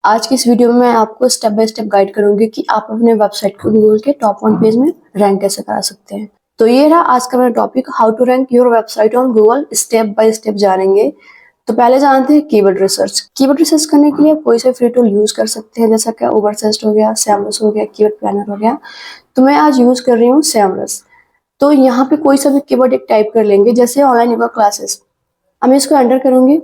आज की इस वीडियो में मैं आपको स्टेप बाय स्टेप गाइड करूंगी कि आप अपने वेबसाइट को गूगल के टॉप 1 पेज में रैंक कैसे करा सकते हैं। तो ये रहा आज का मेरा topic, how to rank your website on Google. Step by step जानेंगे। तो पहले जानते हैं कीवर्ड रिसर्च। कीवर्ड रिसर्च करने के लिए कोई सा फ्री टूल यूज कर सकते हैं, जैसा कि ओवरसेस्ट हो गया, सैमरस हो गया, कीवर्ड प्लानर हो गया। तो मैं आज यूज कर रही हूँ सैमरस। तो यहाँ पे कोई सा भी कीवर्ड एक टाइप कर लेंगे, जैसे ऑनलाइन योगा क्लासेस। अब मैं इसको एंटर करूंगी।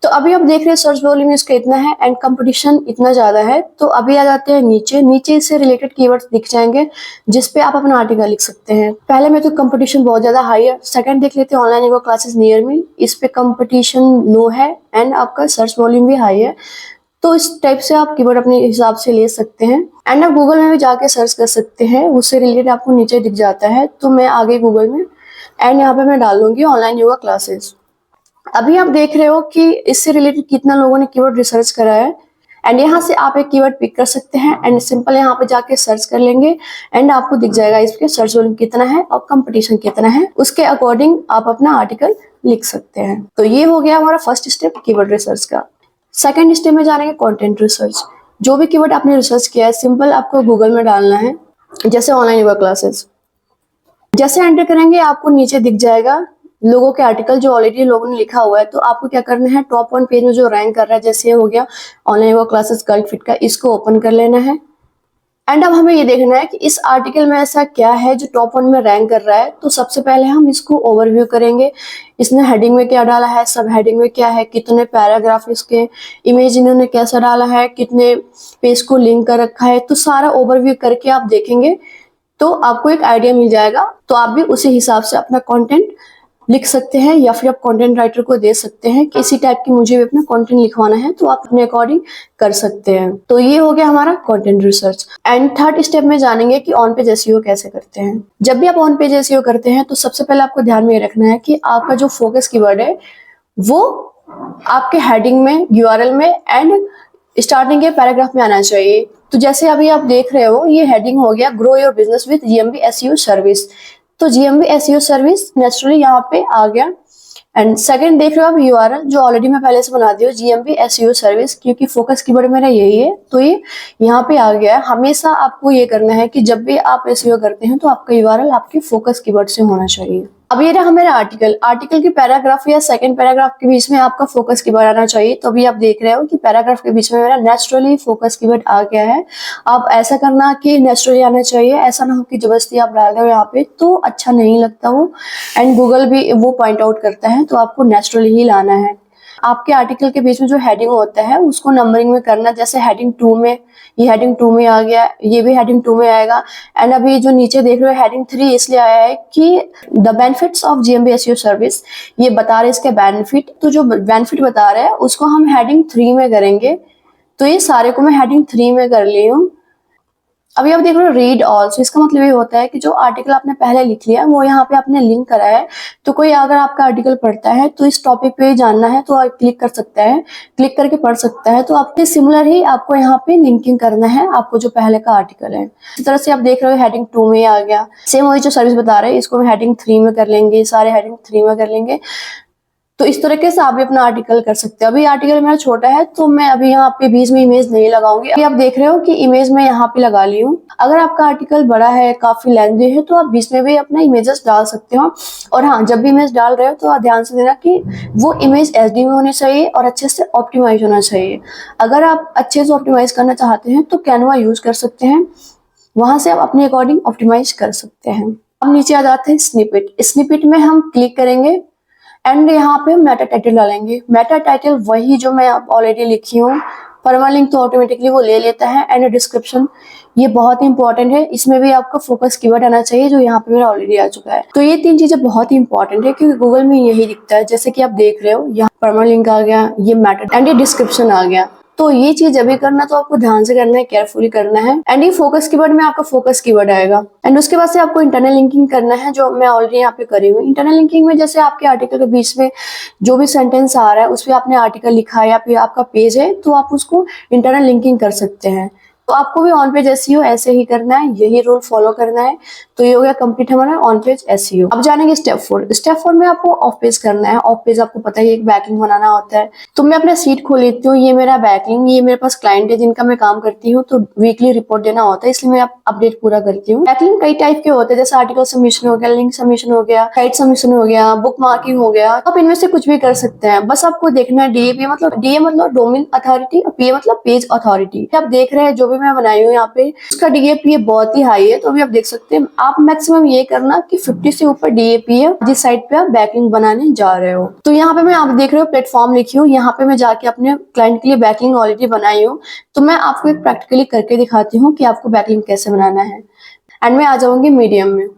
तो अभी आप देख रहे हैं सर्च वॉल्यूम इसका इतना है एंड कंपटीशन इतना ज्यादा है। तो अभी आ जाते हैं नीचे। नीचे इससे रिलेटेड कीवर्ड्स दिख जाएंगे जिसपे आप अपना आर्टिकल लिख सकते हैं। पहले में तो कंपटीशन बहुत ज्यादा हाई है। सेकंड देख लेते हैं online yoga classes near me. इस पे कंपटीशन लो है एंड आपका सर्च वॉल्यूम भी हाई है। तो इस टाइप से आप कीवर्ड अपने हिसाब से ले सकते हैं एंड आप गूगल में भी जाके सर्च कर सकते हैं, उससे रिलेटेड आपको नीचे दिख जाता है। तो मैं आगे गूगल में एंड यहाँ पे मैं डाल दूंगी ऑनलाइन योगा क्लासेस। अभी आप देख रहे हो कि इससे रिलेटेड कितना लोगों ने कीवर्ड रिसर्च करा है एंड यहाँ से आप एक कीवर्ड पिक कर सकते हैं एंड सिंपल यहाँ पे जाके सर्च कर लेंगे एंड आपको दिख जाएगा इसके सर्च वॉल्यूम कितना है और कंपटीशन कितना है। उसके अकॉर्डिंग आप अपना आर्टिकल लिख सकते हैं। तो ये हो गया हमारा फर्स्ट स्टेप कीवर्ड रिसर्च का। सेकेंड स्टेप में जानेंगे कंटेंट रिसर्च। जो भी कीवर्ड आपने रिसर्च किया है सिंपल आपको गूगल में डालना है, जैसे ऑनलाइन योगा क्लासेस। जैसे एंटर करेंगे आपको नीचे दिख जाएगा लोगों के आर्टिकल जो ऑलरेडी लोगों ने लिखा हुआ है। तो आपको क्या करना है, टॉप 1 पेज में जो रैंक कर रहा है, जैसे हो गया online yoga classes girl fit का, इसको ओपन कर लेना है एंड अब हमें ये देखना है कि इस आर्टिकल में ऐसा क्या है जो टॉप 1 में रैंक कर रहा है। तो सबसे पहले हम इसको ओवरव्यू करेंगे। इसने हेडिंग में क्या डाला है, सब हेडिंग में क्या है, कितने पैराग्राफ इसके, इमेज इन्होंने कैसा डाला है, कितने पेज को लिंक कर रखा है। तो सारा ओवरव्यू करके आप देखेंगे तो आपको एक आइडिया मिल जाएगा। तो आप भी उसी हिसाब से अपना कंटेंट लिख सकते हैं या फिर आप कंटेंट राइटर को दे सकते हैं कि इसी टाइप की मुझे भी अपना कंटेंट लिखवाना है, तो आप अपने अकॉर्डिंग कर सकते हैं। तो ये हो गया हमारा content research. And third step में जानेंगे कि ऑन पेज एसईओ कैसे करते हैं। जब भी आप ऑन पेज एसईओ करते हैं तो सबसे पहले आपको ध्यान में रखना है कि आपका जो फोकस कीवर्ड है वो आपके हेडिंग में, यूआरएल में एंड स्टार्टिंग के पैराग्राफ में आना चाहिए। तो जैसे अभी आप देख रहे हो ये हेडिंग हो गया grow your business with GMB SEO service. तो जीएमबी एसईओ सर्विस नेचुरली यहाँ पे आ गया। एंड सेकंड देख रहे हो आप यूआरएल जो ऑलरेडी मैं पहले से बना दी हूँ, जीएमबी एसईओ सर्विस, क्योंकि फोकस कीवर्ड मेरा यही है तो ये यहाँ पे आ गया है। हमेशा आपको ये करना है कि जब भी आप एसईओ करते हैं तो आपका यूआरएल आपके फोकस कीवर्ड से होना चाहिए। अब ये रहा मेरा आर्टिकल के पैराग्राफ या सेकंड पैराग्राफ के बीच में आपका फोकस कीवर्ड आना चाहिए। तो अभी आप देख रहे हो कि पैराग्राफ के बीच में मेरा नेचुरली फोकस कीवर्ड आ गया है। आप ऐसा करना कि नेचुरली आना चाहिए, ऐसा ना हो कि जबरदस्ती आप डाल रहे हो यहाँ पे, तो अच्छा नहीं लगता वो एंड गूगल भी वो पॉइंट आउट करता है। तो आपको नेचुरली ही लाना है। आपके आर्टिकल के बीच में जो हेडिंग होता है उसको नंबरिंग में करना, जैसे हेडिंग 2 में, ये हेडिंग 2 में आ गया, ये भी हेडिंग 2 में आएगा। एंड अभी जो नीचे देख रहे हो हेडिंग 3 इसलिए आया है कि the benefits of GMB SEO service, ये बता रहे इसके बेनिफिट। तो जो बेनिफिट बता रहे हैं उसको हम हेडिंग 3 में करेंगे। तो ये सारे को मैं हेडिंग 3 में कर ली हूँ। अभी आप देख रहे हो रीड ऑल, तो इसका मतलब ये होता है कि जो आर्टिकल आपने पहले लिख लिया वो यहाँ पे आपने लिंक करा है। तो कोई अगर आपका आर्टिकल पढ़ता है तो इस टॉपिक पे जानना है तो आप क्लिक कर सकता है, क्लिक करके पढ़ सकता है। तो आपके सिमिलर ही आपको यहाँ पे लिंकिंग करना है आपको जो पहले का आर्टिकल है। इस तरह से आप देख रहे हो हेडिंग 2 में आ गया। सेम वही जो सर्विस बता रहे हैं इसको हम हेडिंग 3 में कर लेंगे, सारे हेडिंग 3 में कर लेंगे। तो इस तरीके से आप भी अपना आर्टिकल कर सकते हैं। अभी आर्टिकल मेरा छोटा है तो मैं अभी यहाँ पे बीच में इमेज नहीं लगाऊंगी। अभी आप देख रहे हो कि इमेज मैं यहाँ पे लगा ली हूँ। अगर आपका आर्टिकल बड़ा है, काफी लेंथी है, तो आप बीच में भी अपना इमेजेस डाल सकते हो। और हाँ, जब भी इमेज डाल रहे हो तो आप ध्यान से देना कि वो इमेज एचडी में होनी चाहिए और अच्छे से ऑप्टिमाइज होना चाहिए। अगर आप अच्छे से ऑप्टिमाइज करना चाहते हैं तो कैनवा यूज कर सकते हैं, वहां से आप अपने अकॉर्डिंग ऑप्टिमाइज कर सकते हैं। अब नीचे आ जाते हैं स्निपेट। स्निपेट में हम क्लिक करेंगे एंड यहाँ पे हम मेटा टाइटल डालेंगे। मेटा टाइटल वही जो मैं ऑलरेडी लिखी हूँ। परमालिंक तो ऑटोमेटिकली वो ले लेता है। एंड डिस्क्रिप्शन, ये बहुत ही इंपॉर्टेंट है, इसमें भी आपका फोकस कीवर्ड आना चाहिए जो यहाँ पे मेरा ऑलरेडी आ चुका है। तो ये 3 चीजें बहुत ही इंपॉर्टेंट है क्योंकि गूगल में यही दिखता है। जैसे कि आप देख रहे हो यहाँ परमालिंक आ गया, ये मेटा एंड ये डिस्क्रिप्शन आ गया। तो ये चीज अभी करना तो आपको ध्यान से करना है, केयरफुली करना है। एंड ये फोकस कीवर्ड में आपका फोकस कीवर्ड आएगा। एंड उसके बाद से आपको इंटरनल लिंकिंग करना है, जो मैं ऑलरेडी यहाँ पे करी हूँ। इंटरनल लिंकिंग में जैसे आपके आर्टिकल के बीच में जो भी सेंटेंस आ रहा है उस पर आपने आर्टिकल लिखा है या फिर आपका पेज है तो आप उसको इंटरनल लिंकिंग कर सकते हैं। तो आपको भी ऑन पेज एसईओ ऐसे ही करना है, यही रूल फॉलो करना है। तो ये हो गया कंप्लीट हमारा ऑन पेज एसईओ। अब जानेंगे स्टेप 4। स्टेप 4 में आपको ऑफ पेज करना है। ऑफ पेज आपको पता ही एक बैकलिंक बनाना होता है। तो मैं अपना सीट खोल लेती हूँ, ये मेरा बैकलिंक, ये मेरे पास क्लाइंट है जिनका मैं काम करती हूँ, तो वीकली रिपोर्ट देना होता है, इसलिए मैं अपडेट पूरा करती हूँ। बैकलिंक कई टाइप के होते हैं, जैसे आर्टिकल सबमिशन हो गया, लिंक सबमिशन हो गया, साइट सबमिशन हो गया, बुक मार्किंग हो गया। आप इनमें से कुछ भी कर सकते हैं, बस आपको देखना है डीएपी मतलब डीए मतलब डोमेन अथॉरिटी और पीए मतलब पेज अथॉरिटी। आप देख रहे हैं जो भी मैं बनाई हूँ यहाँ पे, उसका डीएपी बहुत ही हाई है, तो अभी आप देख सकते हैं। आप मैक्सिमम ये करना कि 50 से ऊपर डीएपी है जिस साइट पे आप बैकलिंक बनाने जा रहे हो। तो यहाँ पे मैं आप देख रहे हो प्लेटफॉर्म लिखी हूँ, यहाँ पे मैं जाके अपने क्लाइंट के लिए बैकलिंक ऑलरेडी बनाई हूँ। तो मैं आपको एक प्रैक्टिकली करके दिखाती हूँ कि आपको बैकलिंक कैसे बनाना है। एंड मैं आ जाऊंगी मीडियम में।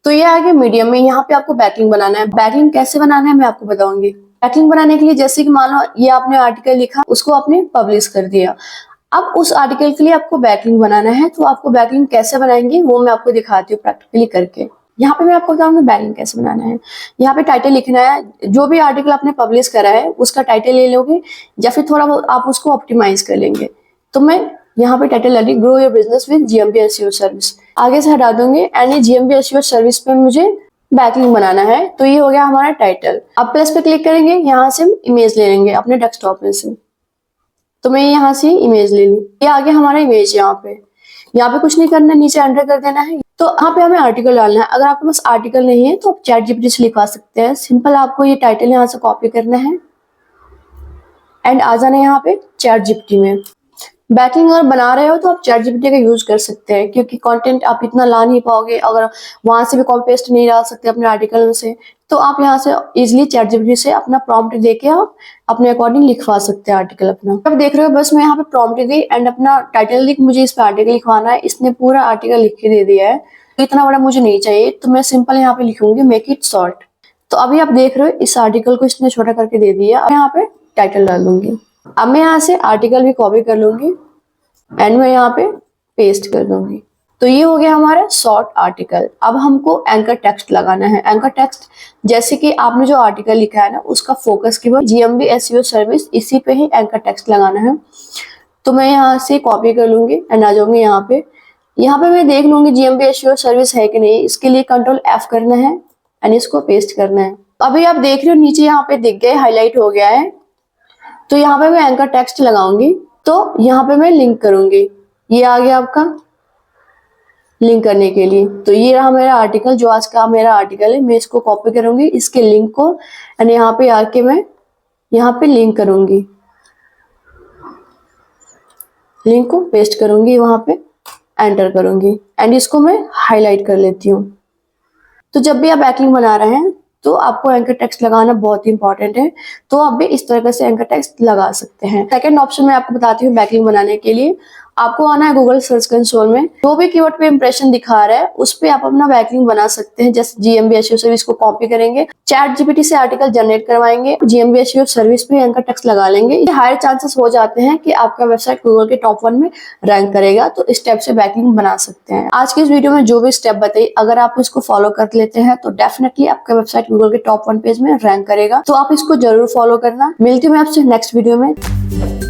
तो ये आगे मीडियम में, यहाँ पे आपको बैकलिंक बनाना है। बैकलिंक कैसे बनाना है मैं आपको बताऊंगी। बैकलिंक बनाने के लिए जैसे कि मान लो ये आपने आर्टिकल लिखा, उसको आपने पब्लिश कर दिया। अब उस आर्टिकल के लिए आपको बैकलिंक बनाना है, तो आपको बैकलिंक कैसे बनाएंगे वो मैं आपको दिखाती हूँ प्रैक्टिकली करके। यहाँ पे मैं आपको बताऊंगी बैकलिंक कैसे बनाना है। यहाँ पे टाइटल लिखना है, जो भी आर्टिकल आपने पब्लिश करा है उसका टाइटल ले लोगे, या फिर थोड़ा बहुत आप उसको ऑप्टिमाइज कर लेंगे। तो मैं यहाँ पे टाइटल डाली, grow your business with GMP SEO service, आगे से हटा दूंगी। एंड ये जीएमपी एसईओ सर्विस पे मुझे बैकलिंक बनाना है। तो ये हो गया हमारा टाइटल। अब प्लस पे क्लिक करेंगे, यहाँ से हम इमेज ले लेंगे अपने डेस्कटॉप में से। तो मैं यहाँ से इमेज ले ली, ये आगे हमारा इमेज। यहाँ पे कुछ नहीं करना, नीचे अंडर कर देना है। तो यहाँ पे हमें आर्टिकल डालना है। अगर आपके पास आर्टिकल नहीं है तो आप चैट जीपीटी से लिखवा सकते हैं। सिंपल आपको ये टाइटल यहाँ से कॉपी करना है एंड आ जाना है यहाँ पे चैट जीपीटी में। बैकलिंक अगर बना रहे हो तो आप चैट जीपीटी का यूज कर सकते हैं, क्योंकि कंटेंट आप इतना ला नहीं पाओगे अगर वहां से भी कॉपी पेस्ट नहीं डाल सकते अपने आर्टिकल से। तो आप यहाँ से इजिली चैट जीपीटी से अपना प्रॉम्प्ट देके आप अपने अकॉर्डिंग लिखवा सकते हैं आर्टिकल अपना। अब देख रहे हो बस मैं यहाँ पे प्रॉम्प्ट दी एंड अपना टाइटल लिख, मुझे इस पे आर्टिकल लिखवाना है। इसने पूरा आर्टिकल लिख के दे दिया है, तो इतना बड़ा मुझे नहीं चाहिए, तो मैं सिंपल यहाँ पे लिखूंगी मेक इट शॉर्ट। तो अभी आप देख रहे हो इस आर्टिकल को इसने छोटा करके दे दिया। अब यहाँ पे टाइटल डाल दूंगी। अब मैं यहाँ से आर्टिकल भी कॉपी कर लूंगी एंड मैं यहाँ पे पेस्ट कर दूंगी। तो ये हो गया हमारा शॉर्ट आर्टिकल। अब हमको एंकर टेक्स्ट लगाना है। एंकर टेक्स्ट जैसे कि आपने जो आर्टिकल लिखा है ना, उसका focus keyword GMP SEO service, इसी पे ही एंकर टेक्स्ट लगाना है। तो मैं यहाँ से कॉपी कर लूंगी एंड आ जाऊंगी यहाँ पे। यहाँ पे मैं देख लूंगी जीएमपी एसईओ सर्विस है कि नहीं। इसके लिए कंट्रोल F करना है एंड इसको पेस्ट करना है। अभी आप देख रहे हो नीचे यहाँ पे दिख गया, हाईलाइट हो गया है। तो यहाँ पे मैं एंकर टेक्स्ट लगाऊंगी, तो यहाँ पे मैं लिंक करूंगी। ये आ गया आपका लिंक करने के लिए। तो ये रहा मेरा आर्टिकल, जो आज का मेरा आर्टिकल है। मैं इसको कॉपी करूंगी, इसके लिंक को, एंड यहाँ पे आके मैं यहाँ पे लिंक करूंगी, लिंक को पेस्ट करूंगी, वहां पे एंटर करूंगी एंड इसको मैं हाईलाइट कर लेती हूँ। तो जब भी आप बैकलिंक बना रहे हैं तो आपको एंकर टेक्स्ट लगाना बहुत ही इंपॉर्टेंट है। तो आप भी इस तरह से एंकर टेक्स्ट लगा सकते हैं। सेकंड ऑप्शन मैं आपको बताती हूँ बैकलिंक बनाने के लिए। आपको आना है गूगल सर्च कंसोल में, जो भी कीवर्ड पे इंप्रेशन दिखा रहा है उस पे आप अपना बैकलिंक बना सकते हैं। जैसे जीएमपी एसईओ सर्विस को कॉपी करेंगे, चैट जीपीटी से आर्टिकल जनरेट करवाएंगे, जीएमपी एसईओ सर्विस पे एंकर टेक्स्ट लगा लेंगे। ये हायर चांसेस हो जाते हैं कि आपका वेबसाइट गूगल के टॉप 1 में रैंक करेगा। तो इस स्टेप से बैकलिंक बना सकते हैं। आज की इस वीडियो में जो भी स्टेप बताई, अगर आप इसको फॉलो कर लेते हैं तो डेफिनेटली आपका वेबसाइट गूगल के टॉप 1 पेज में रैंक करेगा। तो आप इसको जरूर फॉलो करना। मिलती हूँ मैं आपसे नेक्स्ट वीडियो में।